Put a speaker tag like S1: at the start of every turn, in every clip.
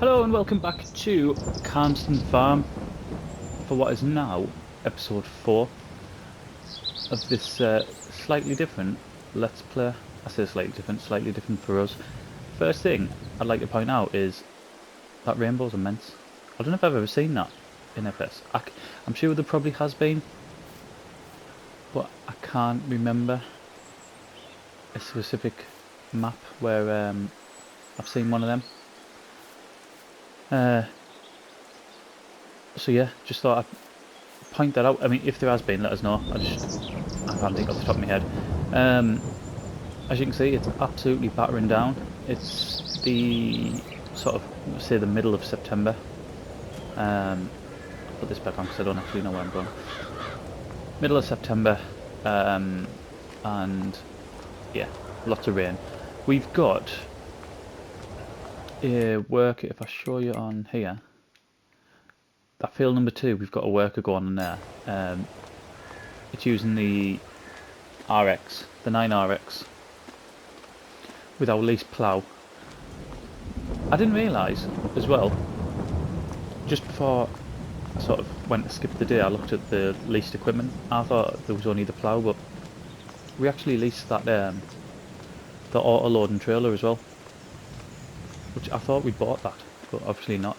S1: Hello and welcome back to Calmsden Farm for what is now episode 4 of this slightly different Let's Play. I say slightly different for us. First thing I'd like to point out is that rainbow's immense. I don't know if I've ever seen that in FS. I'm sure there probably has been, but I can't remember a specific map where I've seen one of them. So yeah, just thought I'd point that out. I mean, if there has been, let us know. I can't think off the top of my head. As you can see, it's absolutely battering down. It's the sort of, say, the middle of September. I'll put this back on because I don't actually know where I'm going. Middle of September, and yeah, lots of rain. We've got work. If I show you on here. That field number 2, we've got a worker going on there. It's using the RX, the 9RX, with our leased plough. I didn't realise, as well, just before I sort of went to skip the day, I looked at the leased equipment. I thought there was only the plough, but we actually leased that the auto-loading trailer as well, which I thought we'd bought that, but obviously not.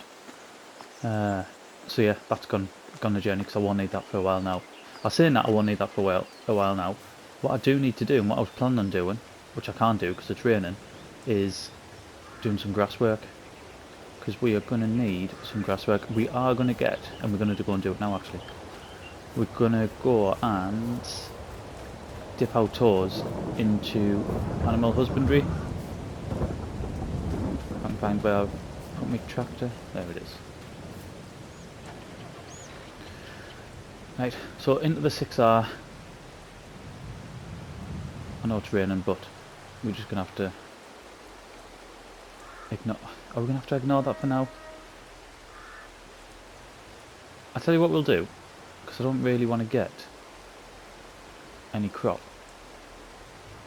S1: So yeah, that's gone the journey because I won't need that for a while now. I was saying that I won't need that for a while now. What I do need to do, and what I was planning on doing, which I can't do because it's raining, is doing some grass work. Because we are going to need some grass work. We are going to get, and we're going to go and do it now actually. We're going to go and dip our toes into animal husbandry. I can find where I've put my tractor. There it is. Right, so into the 6R. I know it's raining, but we're just going to have to ignore... Are we going to have to ignore that for now? I'll tell you what we'll do, because I don't really want to get any crop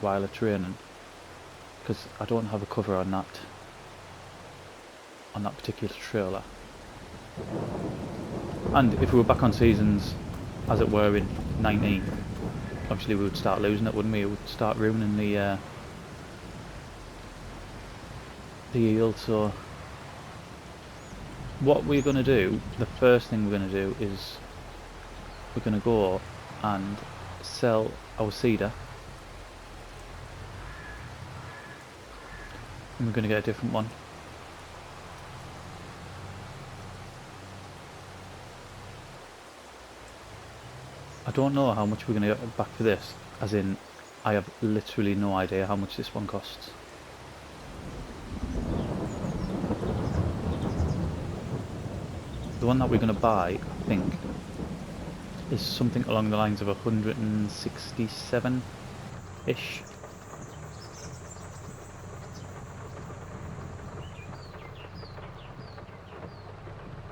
S1: while it's raining, because I don't have a cover on that particular trailer. And if we were back on seasons, as it were, in 19, obviously we would start losing it, wouldn't we? It would start ruining the yield. So what we're going to do, the first thing we're going to do is we're going to go and sell our cedar, and we're going to get a different one. I don't know how much we're going to get back for this, as in I have literally no idea how much this one costs. The one that we're going to buy, I think, is something along the lines of 167-ish.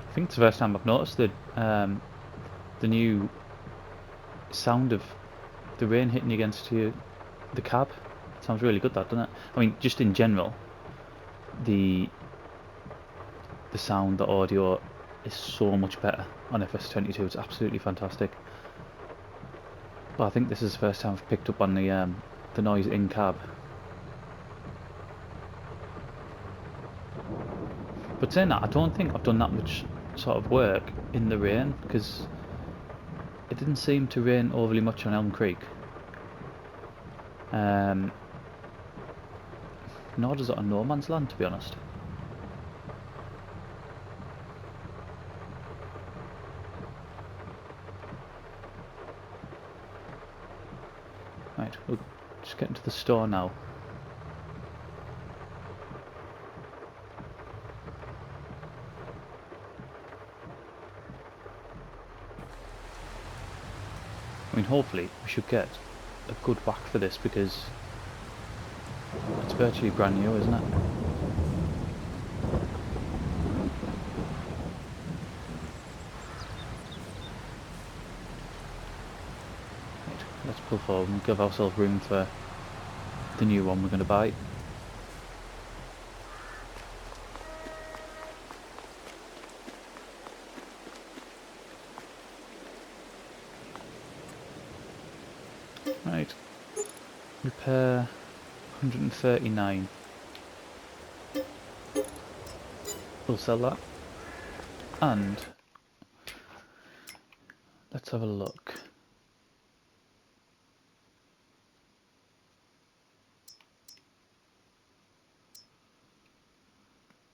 S1: I think it's the first time I've noticed the new sound of the rain hitting against the cab. It sounds really good, that, doesn't it? I mean, just in general, the sound, the audio is so much better on FS22. It's absolutely fantastic. But I think this is the first time I've picked up on the noise in cab. But saying that, I don't think I've done that much sort of work in the rain, because it didn't seem to rain overly much on Elm Creek. Nor does it on No Man's Land, to be honest. Right, we'll just get into the store now. I mean, hopefully we should get a good whack for this, because it's virtually brand new, isn't it? Right, let's pull forward and give ourselves room for the new one we're going to buy. Right. Repair 139. We'll sell that. And let's have a look.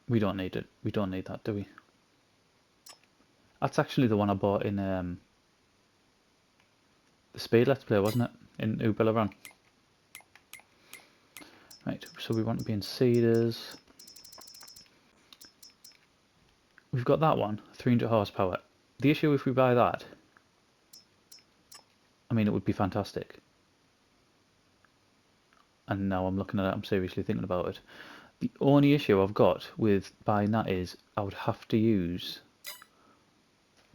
S1: We don't need it. We don't need that, do we? That's actually the one I bought in the Speed Let's Play, wasn't it? In Ubella Run. Right, so we want to be in Cedars. We've got that one, 300 horsepower. The issue if we buy that, I mean, it would be fantastic. And now I'm looking at it, I'm seriously thinking about it. The only issue I've got with buying that is I would have to use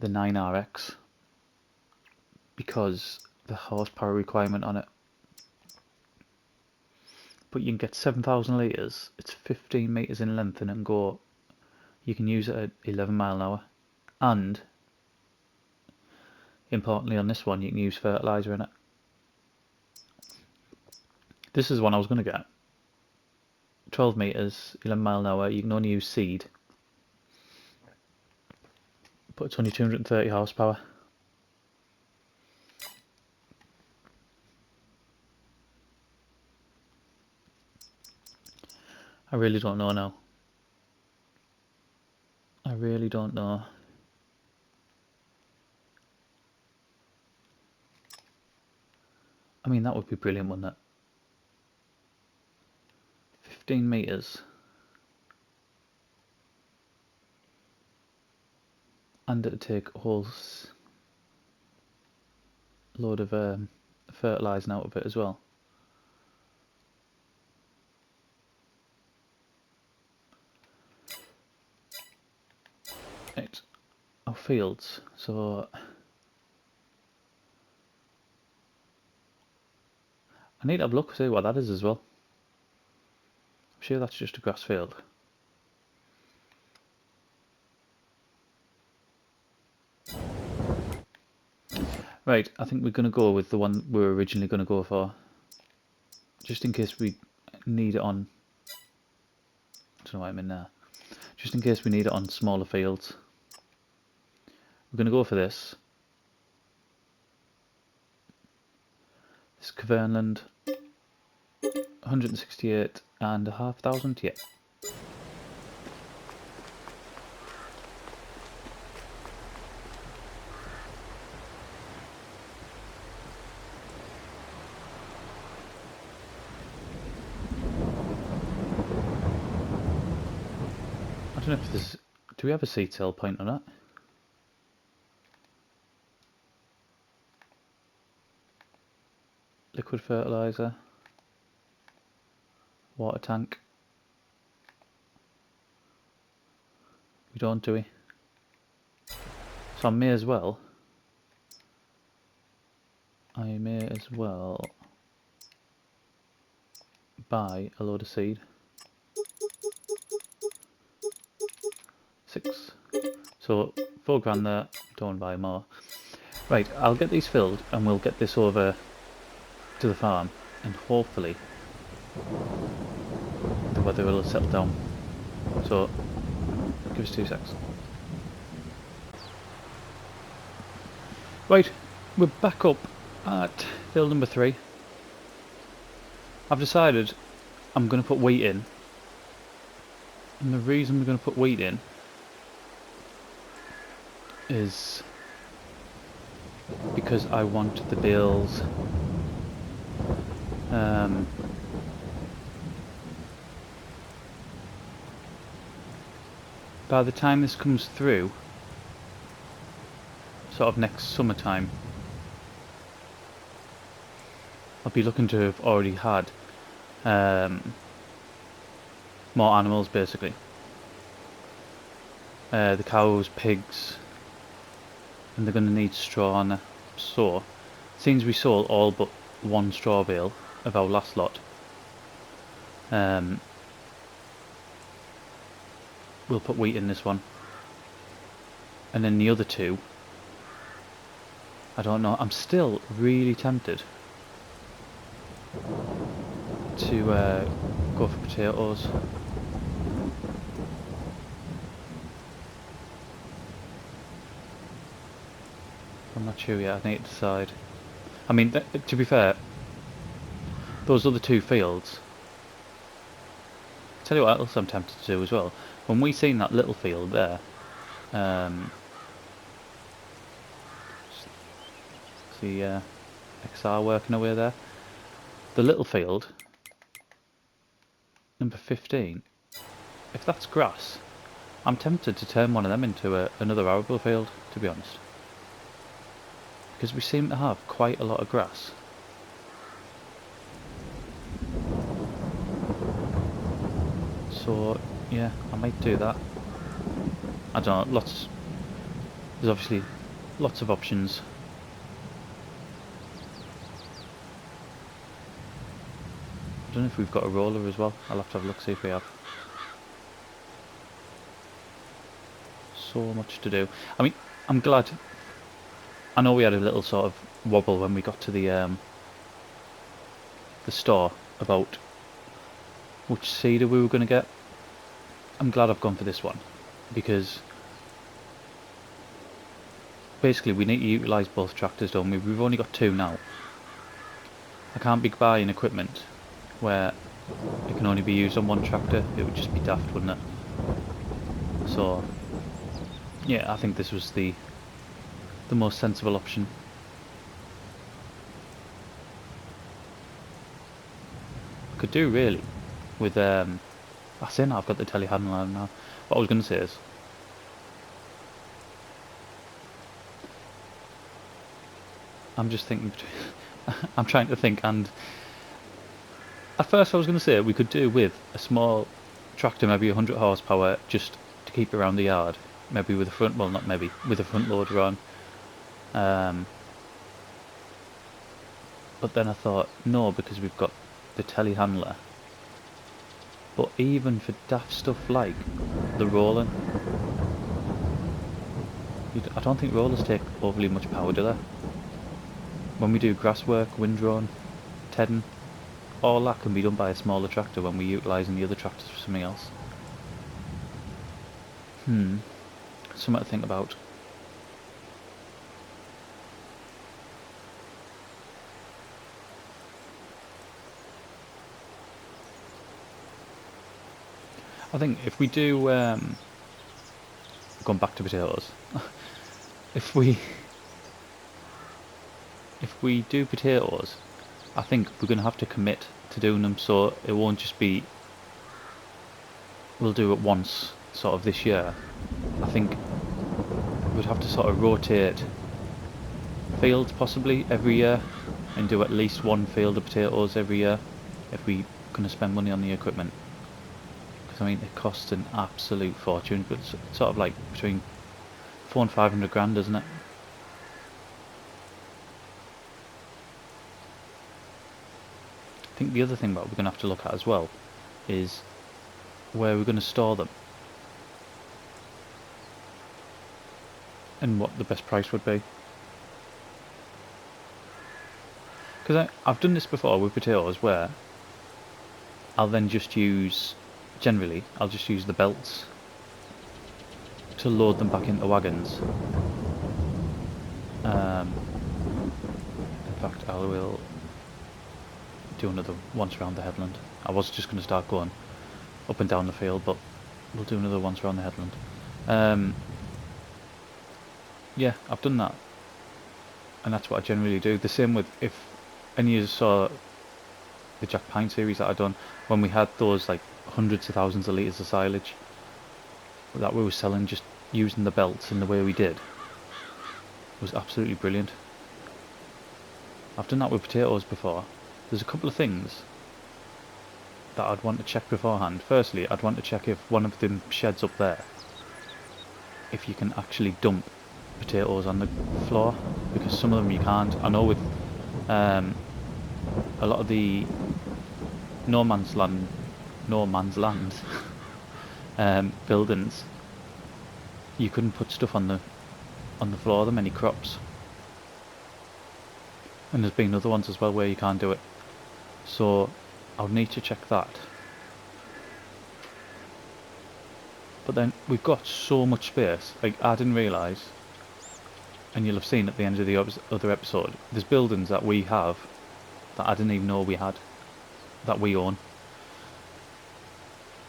S1: the 9RX because the horsepower requirement on it. But you can get 7,000 litres, it's 15 metres in length and it can go, you can use it at 11 mile an hour. And importantly on this one you can use fertiliser in it. This is one I was going to get. 12 metres, 11 mile an hour, you can only use seed. But it's only 230 horsepower. I really don't know now. I really don't know. I mean, that would be brilliant, wouldn't it? 15 metres. And it'd take a whole load of fertilising out of it as well. Right, our fields. So I need to have a look to see what that is as well. I'm sure that's just a grass field. Right, I think we're going to go with the one we were originally going to go for. Just in case we need it on... I don't know why I'm in there. Just in case we need it on smaller fields. We're going to go for this. This Cavernland. 168,500, yeah. I don't know if there's... Do we have a seed sale point on it? Liquid fertiliser. Water tank. We don't, do we? So I may as well buy a load of seed. 6. So 4 grand there, don't buy more. Right, I'll get these filled and we'll get this over to the farm and hopefully the weather will settle down. So give us 2 secs. Right, we're back up at field number 3. I've decided I'm going to put wheat in, and the reason we're going to put wheat in is because I want the bales by the time this comes through, sort of next summertime, I'll be looking to have already had more animals basically. The cows, pigs, and they're going to need straw on there. So, since we sold all but 1 straw bale of our last lot, we'll put wheat in this one. And then the other 2, I don't know, I'm still really tempted to go for potatoes. I'm not sure yet, I need to decide. I mean, to be fair, those other two fields, tell you what else I'm tempted to do as well. When we seen that little field there, see XR working away there, the little field, number 15, if that's grass, I'm tempted to turn one of them into another arable field, to be honest. Because we seem to have quite a lot of grass. So, yeah, I might do that. I don't know, there's obviously lots of options. I don't know if we've got a roller as well. I'll have to have a look, see if we have. So much to do. I mean, I'm glad. I know we had a little sort of wobble when we got to the store about which seeder we were going to get. I'm glad I've gone for this one, because basically we need to utilise both tractors, don't we? We've only got two now. I can't be buying equipment where it can only be used on one tractor. It would just be daft, wouldn't it? So yeah, I think this was the most sensible option. I could do really with I say now I've got the telehandler now. What I was going to say is, I'm just thinking I'm trying to think, and at first I was going to say we could do with a small tractor, maybe 100 horsepower, just to keep around the yard, maybe with a front, well not maybe, with a front loader on. But then I thought, no, because we've got the telehandler. But even for daft stuff like the roller, I don't think rollers take overly much power, do they? When we do grass work, windrown, tedding, all that can be done by a smaller tractor when we're utilising the other tractors for something else. Something to think about. I think if we do, going back to potatoes, if we do potatoes, I think we're going to have to commit to doing them, so it won't just be, we'll do it once sort of this year. I think we'd have to sort of rotate fields possibly every year and do at least one field of potatoes every year if we're going to spend money on the equipment. Because I mean, it costs an absolute fortune, but it's sort of like between 400 and 500 grand, isn't it? I think the other thing that we're going to have to look at as well is where we're going to store them and what the best price would be. Because I've done this before with potatoes where I'll then just use, generally, I'll just use the belts to load them back into wagons. In fact, I will do another once around the headland. I was just going to start going up and down the field, but we'll do another once around the headland. Yeah, I've done that, and that's what I generally do. The same with, if any of you saw the Jack Pine series that I've done, when we had those like hundreds of thousands of litres of silage that we were selling, just using the belts in the way we did, was absolutely brilliant. I've done that with potatoes before. There's a couple of things that I'd want to check beforehand. Firstly, I'd want to check if one of them sheds up there, if you can actually dump potatoes on the floor, because some of them you can't. I know with a lot of the no man's land buildings, you couldn't put stuff on the floor of them, any crops. And there's been other ones as well where you can't do it. So I'll need to check that. But then we've got so much space. Like, I didn't realise, and you'll have seen at the end of the other episode, there's buildings that we have that I didn't even know we had, that we own.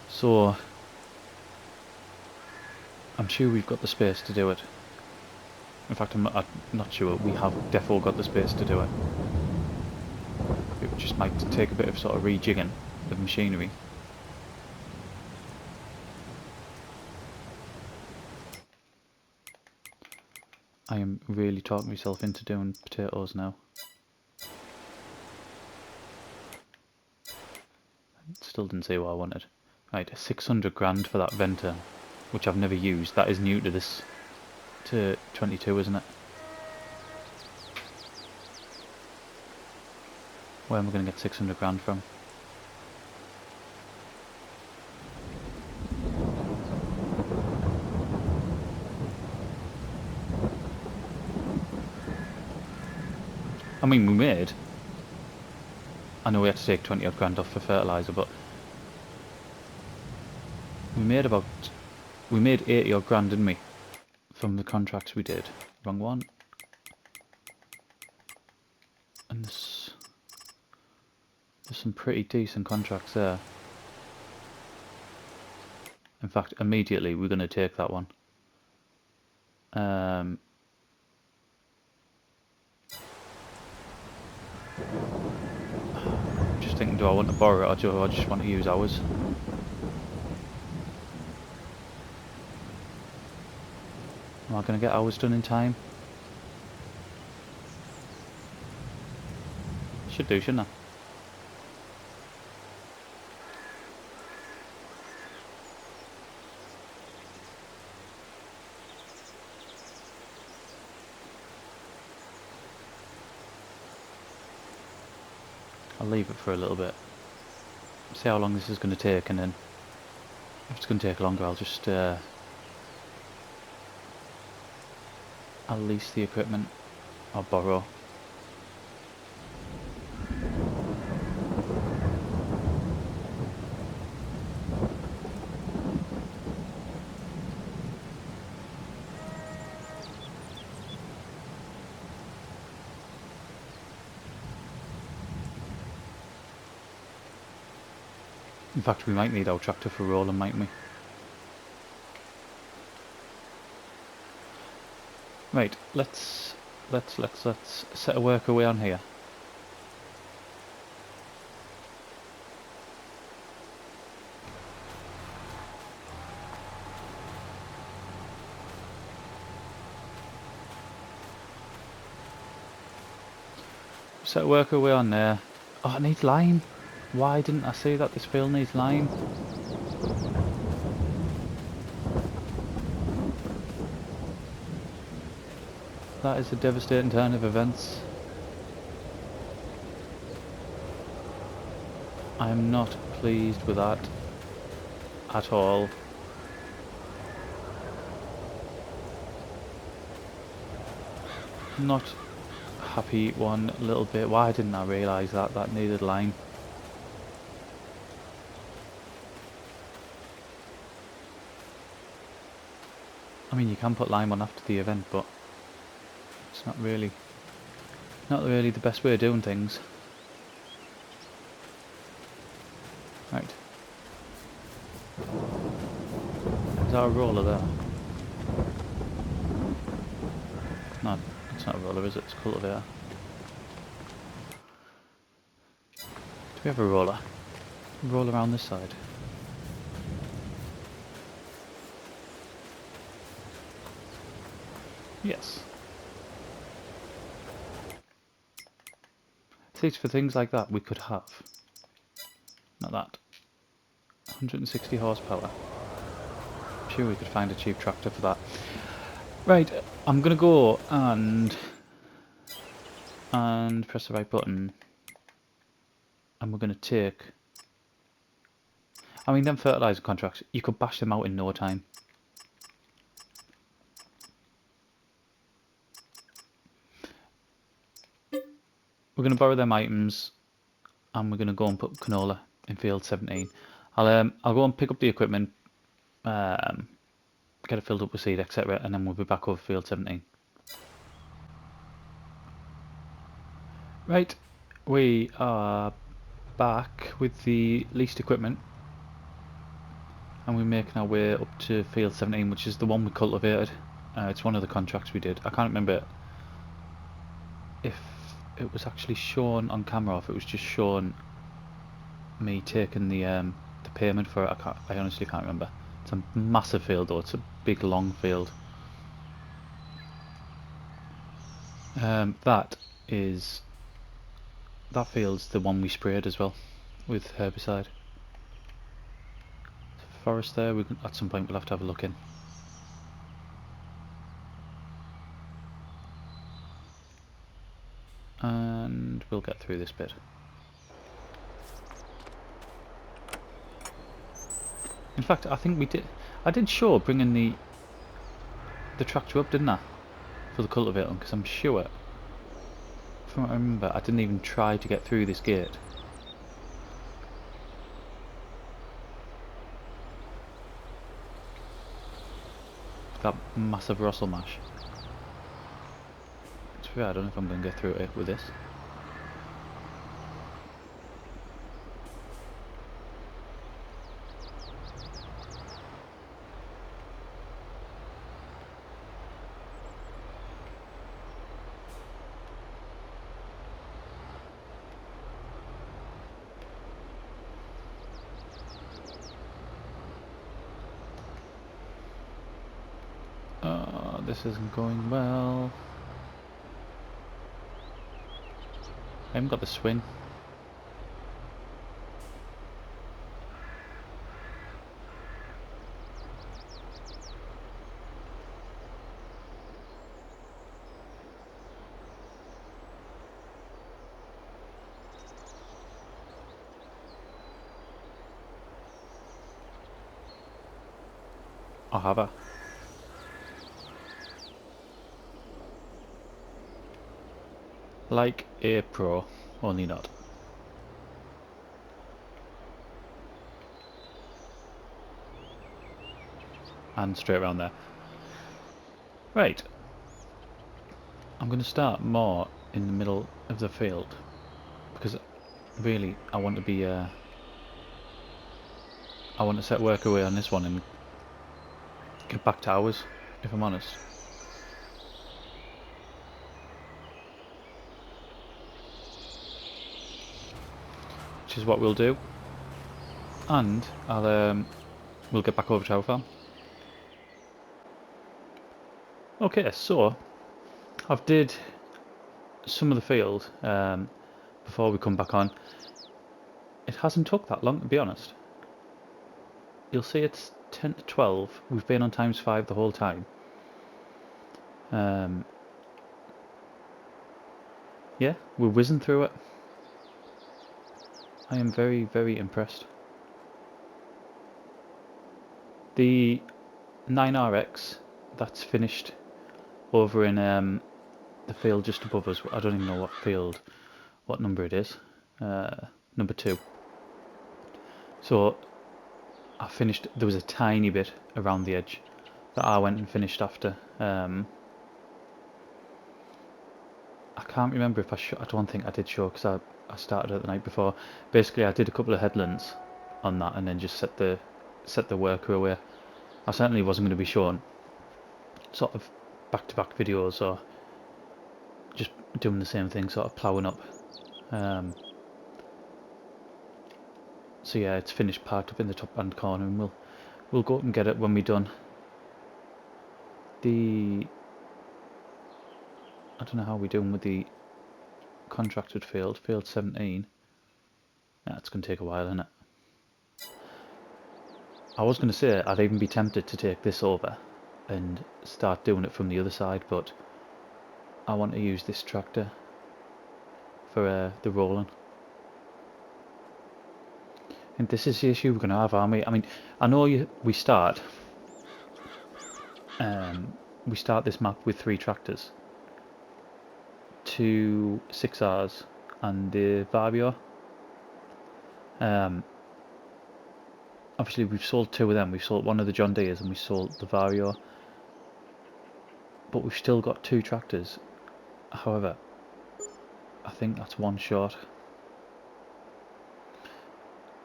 S1: So I'm sure we've got the space to do it. In fact, I'm not sure. We have defo got the space to do it. It just might take a bit of sort of rejigging of machinery. I am really talking myself into doing potatoes now. Still didn't see what I wanted. Right, 600 grand for that venter, which I've never used. That is new to this, to 22, isn't it? Where am I going to get 600 grand from? I mean, I know we had to take 20 odd grand off for fertiliser, but we made 80 odd grand, didn't we? From the contracts we did. Wrong one. And there's some pretty decent contracts there. In fact, immediately we're going to take that one. Just thinking, do I want to borrow it or do I just want to use ours? Am I going to get ours done in time? Should do, shouldn't I? I'll leave it for a little bit. See how long this is going to take, and then if it's going to take longer, I'll just I'll lease the equipment. I'll borrow. In fact, we might need our tractor for rolling, mightn't we? Right, let's set a work away on here. Set a work away on there. Oh, it needs lime. Why didn't I see that this field needs lime? That is a devastating turn of events. I am not pleased with that at all. Not happy one little bit. Why didn't I realise that needed lime? I mean, you can put lime on after the event, but it's not really the best way of doing things. Right. Is that a roller there? No, it's not a roller, is it? It's a cultivator. Do we have a roller? Roll around this side. Yes. See, for things like that we could have. Not that. 160 horsepower. I'm sure we could find a cheap tractor for that. Right, I'm gonna go and press the right button, and we're gonna take. I mean, them fertilizer contracts, you could bash them out in no time. We're gonna borrow them items, and we're going to go and put canola in field 17. I'll go and pick up the equipment, get it filled up with seed, etc., and then we'll be back over field 17. Right, we are back with the leased equipment, and we're making our way up to field 17, which is the one we cultivated. It's one of the contracts we did. I can't remember if it was actually shown on camera or if it was just shown me taking the payment for it. I honestly can't remember. It's a massive field though. It's a big long field. That field's the one we sprayed as well with herbicide. Forest there. At some point we'll have to have a look in. And we'll get through this bit. In fact, I think we did. I did show bringing the tractor up, didn't I, for the cultivator? Because I'm sure, from what I remember, I didn't even try to get through this gate. That massive Russell mash. To be fair, I don't know if I'm going to get through it with this. This isn't going well. I haven't got the swing. I'll have her. Like a pro, only not. And straight around there. Right. I'm going to start more in the middle of the field because really I want to be I want to set work away on this one and get back to ours, if I'm honest. Which is what we'll do, and we'll get back over to our farm. Okay, so I've did some of the field before we come back on. It hasn't took that long, to be honest. You'll see it's 10 to 12. We've been on ×5 the whole time. Yeah, we're whizzing through it. I am very, very impressed. The 9RX that's finished over in the field just above us. I don't even know what number it is. Number 2. So I finished. There was a tiny bit around the edge that I went and finished after. I can't remember if I don't think I did show because I started it the night before. Basically, I did a couple of headlands on that and then just set the worker away. I certainly wasn't going to be showing sort of back-to-back videos or just doing the same thing, sort of ploughing up. So yeah, it's finished, parked up in the top hand corner, and we'll go up and get it when we're done. I don't know how we're doing with the contracted field 17. Yeah, it's going to take a while, isn't it? I was going to say I'd even be tempted to take this over and start doing it from the other side, but I want to use this tractor for the rolling. And this is the issue we're going to have, aren't we? I mean, I know we start this map with 3 tractors, 2 6Rs and the Varbio. Obviously we've sold 2 of them. We've sold one of the John Deeres and we sold the Vario. But we've still got 2 tractors. However, I think that's one short.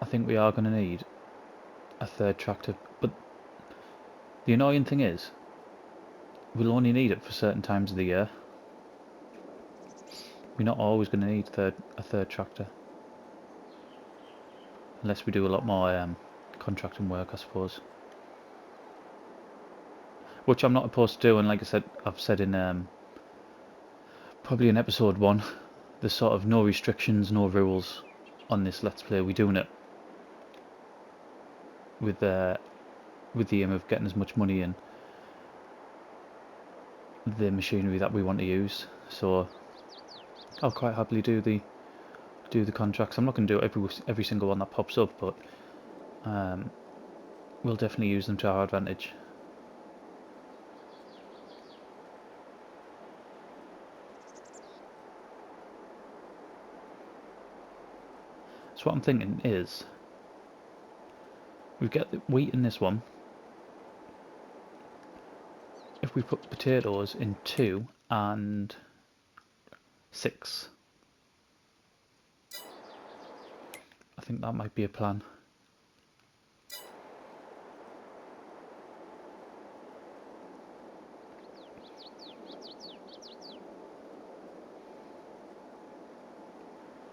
S1: I think we are going to need a 3rd tractor. But the annoying thing is, we'll only need it for certain times of the year. We're not always going to need a third tractor. Unless we do a lot more contracting work, I suppose. Which I'm not opposed to doing. Like I said, I've said in probably in episode 1, there's sort of no restrictions, no rules on this Let's Play. We're doing it with the aim of getting as much money in the machinery that we want to use. So I'll quite happily do the contracts. I'm not going to do every single one that pops up, but we'll definitely use them to our advantage. So what I'm thinking is, we get the wheat in this one. If we put potatoes in 2 and 6, I think that might be a plan.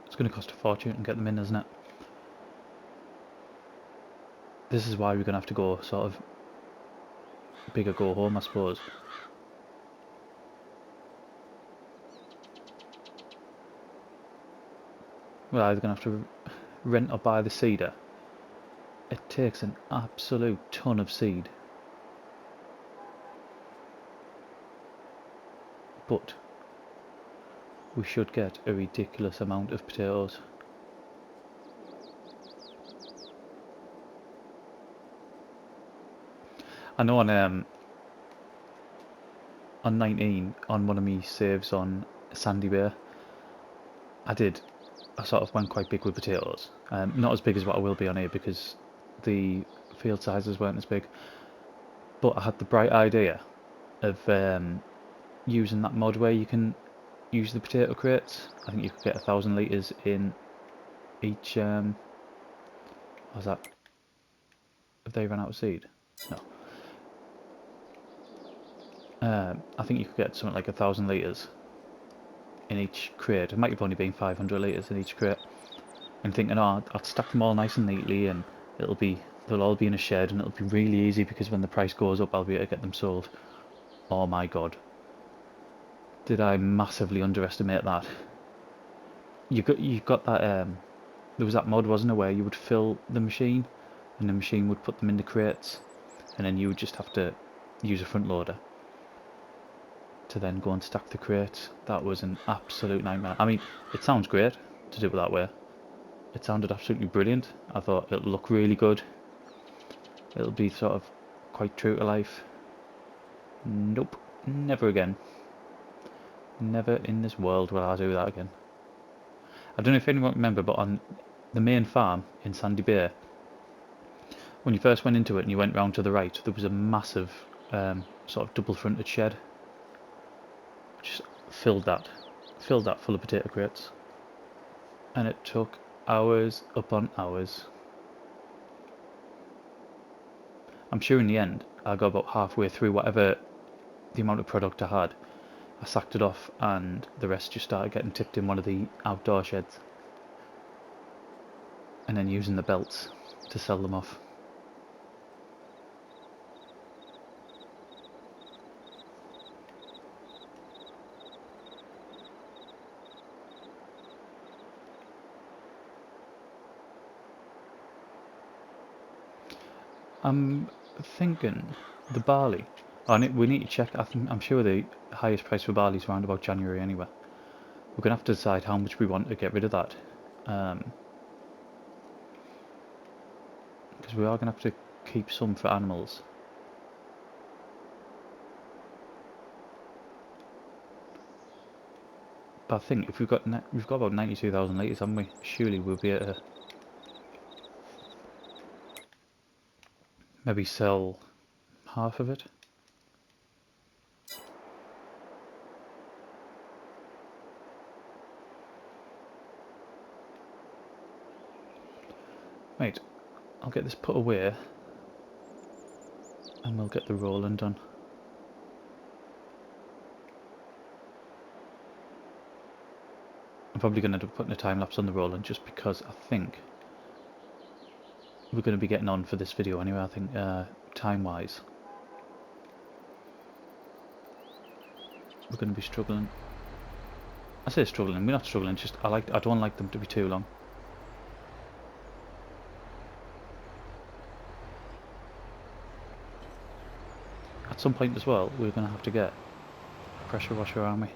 S1: It's going to cost a fortune to get them in, isn't it? This is why we're going to have to go sort of bigger go home, I suppose. We're either going to have to rent or buy the seeder. It takes an absolute ton of seed. But we should get a ridiculous amount of potatoes. I know on 19, on one of my saves on Sandy Bay, I sort of went quite big with potatoes. Not as big as what I will be on here because the field sizes weren't as big. But I had the bright idea of using that mod where you can use the potato crates. I think you could get 1,000 litres in each. What's that? Have they run out of seed? No. I think you could get something like 1,000 litres in each crate. It might have only been 500 litres in each crate. And thinking, oh, I'll stack them all nice and neatly, and they'll all be in a shed, and it'll be really easy because when the price goes up, I'll be able to get them sold. Oh my god! Did I massively underestimate that? You got that. There was that mod, wasn't there, where you would fill the machine, and the machine would put them in the crates, and then you would just have to use a front loader to then go and stack the crates. That was an absolute nightmare. I mean, it sounds great to do it that way. It sounded absolutely brilliant. I thought it'll look really good. It'll be sort of quite true to life. Nope, never again. Never in this world will I do that again. I don't know if anyone remember, but on the main farm in Sandy Bay, when you first went into it and you went round to the right, there was a massive sort of double-fronted shed. Just filled that full of potato crates, and it took hours upon hours. I'm sure in the end I got about halfway through whatever the amount of product I had. I sacked it off and the rest just started getting tipped in one of the outdoor sheds, and then using the belts to sell them off. I'm thinking the barley. We need to check. I'm sure the highest price for barley is around about January anyway. We're gonna have to decide how much we want to get rid of that, because we are gonna have to keep some for animals. But I think if we've got about 92,000 litres, haven't we? Surely we'll be able to maybe sell half of it. Right, I'll get this put away and we'll get the rolling done. I'm probably going to end up putting a time lapse on the rolling just because I think we're going to be getting on for this video anyway. I think time wise we're going to be struggling. I say struggling, we're not struggling, just I don't like them to be too long. At some point as well, we're going to have to get a pressure washer army.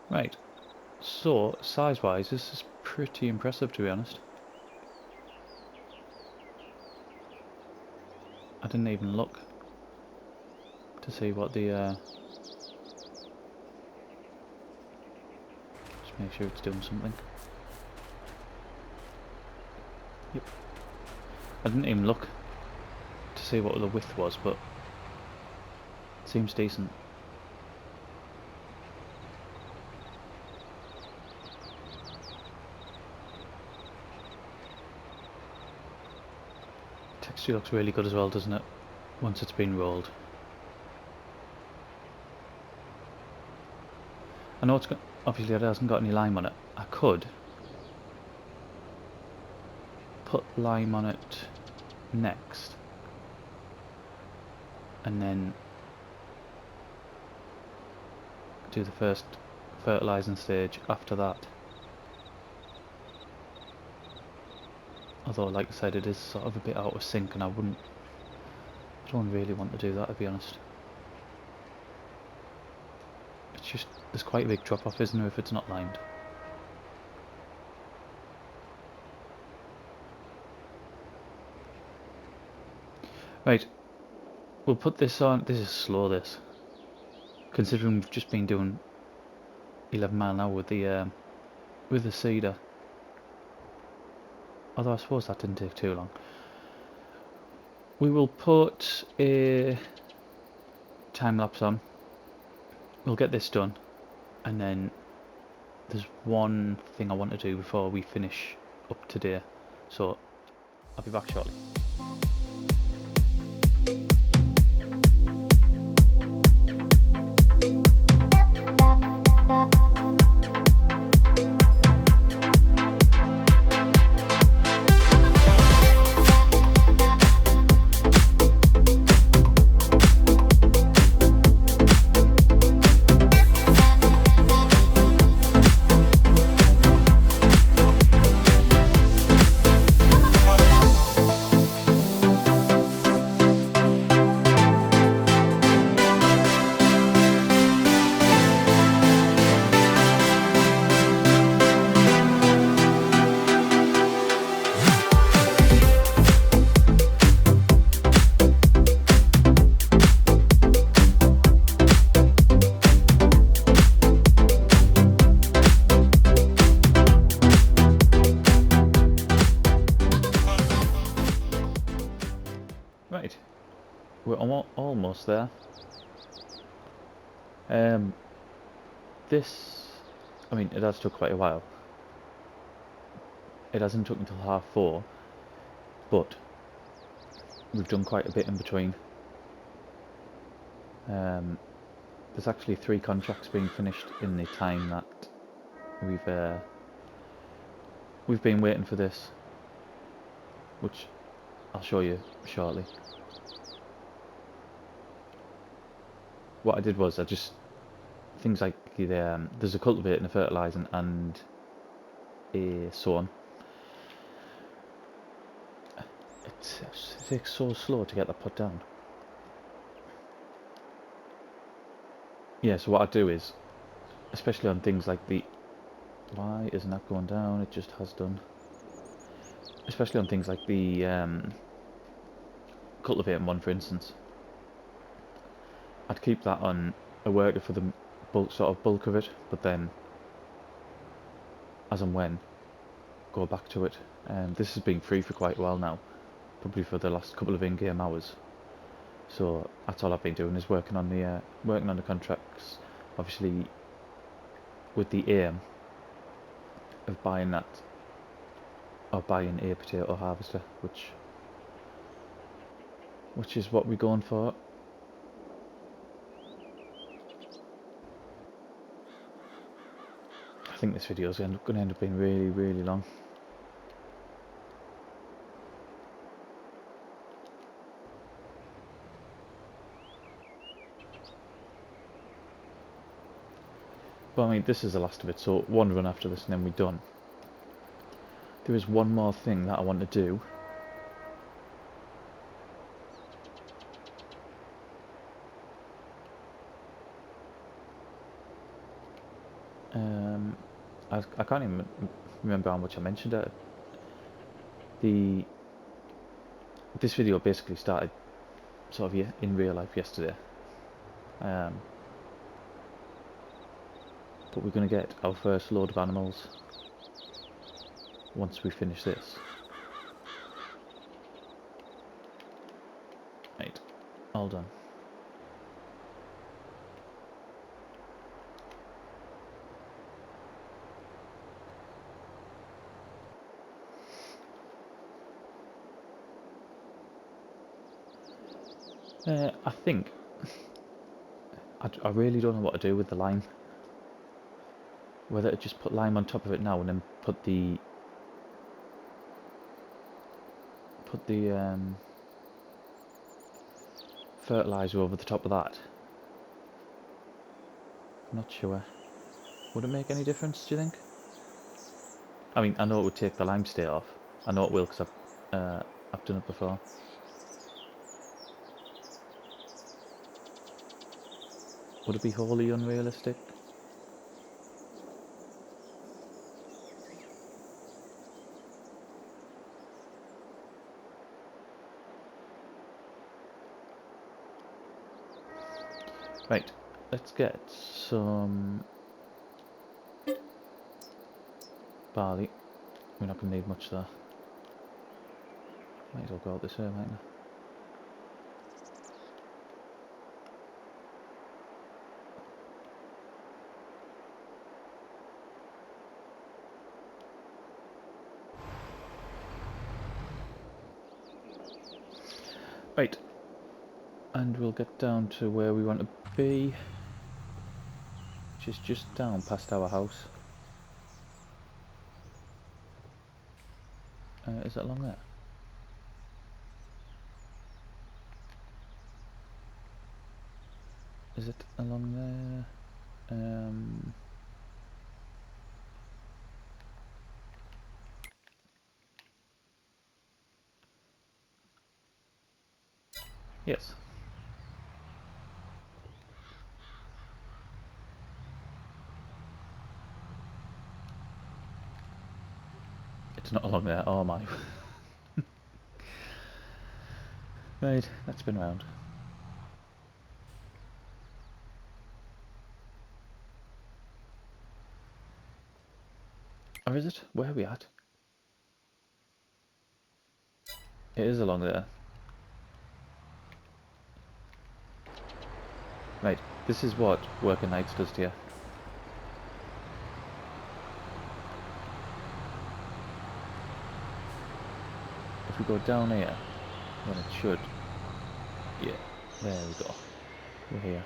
S1: Right, so size-wise, this is pretty impressive to be honest. I didn't even look to see what the just make sure it's doing something. Yep. I didn't even look to see what the width was, but it seems decent. Texture looks really good as well, doesn't it? Once it's been rolled. I know it's got, obviously it hasn't got any lime on it. I could put lime on it next and then do the first fertilising stage after that. Although, like I said, it is sort of a bit out of sync and I don't really want to do that, to be honest. It's just, there's quite a big drop off, isn't there, if it's not limed. Right, we'll put this on. This is slow, this. Considering we've just been doing 11 mile an hour with the seeder. Although I suppose that didn't take too long. We will put a time lapse on. We'll get this done, and then there's one thing I want to do before we finish up today. So I'll be back shortly. Right, we're almost there. This, I mean, it has took quite a while. It hasn't took until 4:30, but we've done quite a bit in between. There's actually 3 contracts being finished in the time that we've been waiting for this, which I'll show you shortly. What I did was I just, things like there's a cultivator and a fertilising and a sown. It takes so slow to get that put down. Yeah, so what I do is especially on things like the... Why isn't that going down? It just has done. Especially on things like the cultivating one, for instance. I'd keep that on a worker for the bulk of it, but then as and when go back to it. This has been free for quite a while now, probably for the last couple of in-game hours. So that's all I've been doing, is working on the contracts, obviously with the aim of buying that, or buying a potato harvester, which is what we're going for. I think this video is going to end up being really, really long. But I mean, this is the last of it, so one run after this and then we're done. There is one more thing that I want to do. I can't even remember how much I mentioned it. This video basically started sort of in real life yesterday. But we're going to get our first load of animals once we finish this. Right, all done. I think I really don't know what to do with the lime. Whether to just put lime on top of it now and then put the fertilizer over the top of that. I'm not sure. Would it make any difference, do you think? I mean, I know it would take the lime state off. I know it will because I've done it before. Would it be wholly unrealistic? Right, let's get some barley. We're not going to need much there. Might as well go out this way, mightn't I? Right, and we'll get down to where we want to be, which is just down past our house. Is it along there? Is it along there? Yes. It's not along there, oh my. Right, let's spin round. Or is it? Where are we at? It is along there. Right, this is what working nights does to you. If we go down here, then it should... Yeah, there we go. We're here.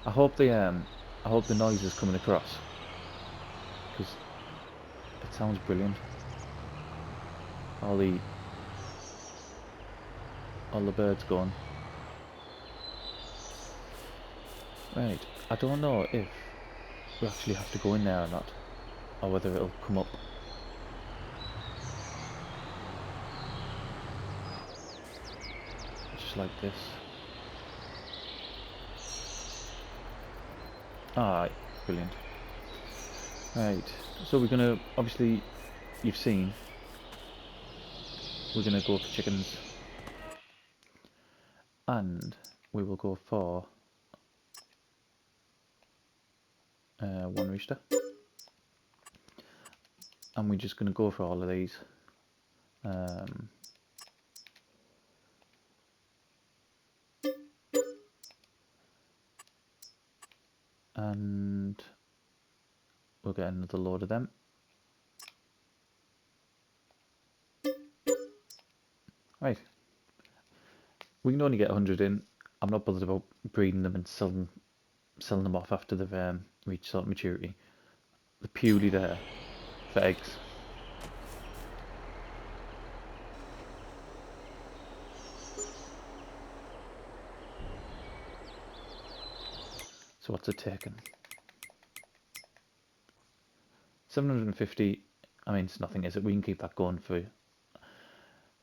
S1: I hope the noise is coming across, because it sounds brilliant. All the birds going. Right, I don't know if we actually have to go in there or not, or whether it'll come up. like this. Alright, brilliant. Right, so we're gonna, obviously, you've seen, we're gonna go for chickens. And we will go for one rooster. And we're just gonna go for all of these. And we'll get another load of them. Right. We can only get 100 in. I'm not bothered about breeding them and selling them off after they've reached sort of maturity. They're purely there for eggs. So what's it taken? 750. I mean, it's nothing, is it? We can keep that going for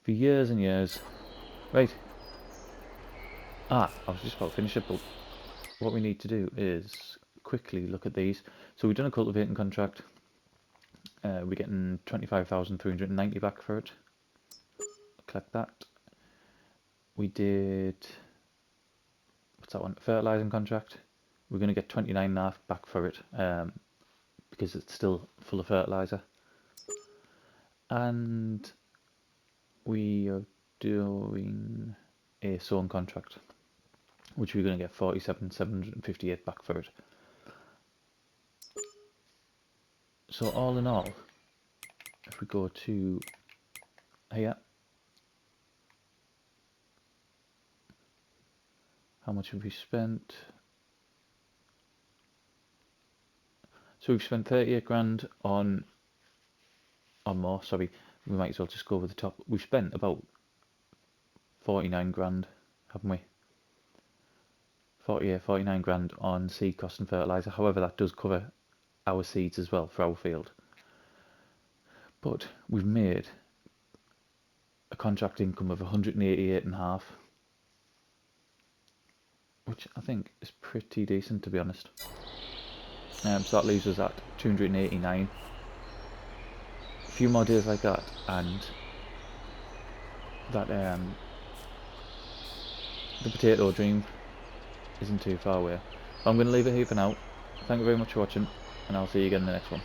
S1: years and years. Right. I was just about to finish it, but what we need to do is quickly look at these. So we've done a cultivating contract. We're getting 25,390 back for it. Collect that. We did, what's that one? Fertilizing contract. We're going to get 29.5 back for it because it's still full of fertilizer. And we are doing a sown contract, which we're going to get 47,758 back for it. So all in all, if we go to here, how much have we spent? So we've spent 38 grand on more, sorry, we might as well just go over the top. We've spent about 49 grand, haven't we? 49 grand on seed cost and fertilizer. However, that does cover our seeds as well for our field. But we've made a contract income of 188.5, which I think is pretty decent, to be honest. So that leaves us at 289. A few more days like that, and that the potato dream isn't too far away. I'm going to leave it here for now. Thank you very much for watching, and I'll see you again in the next one.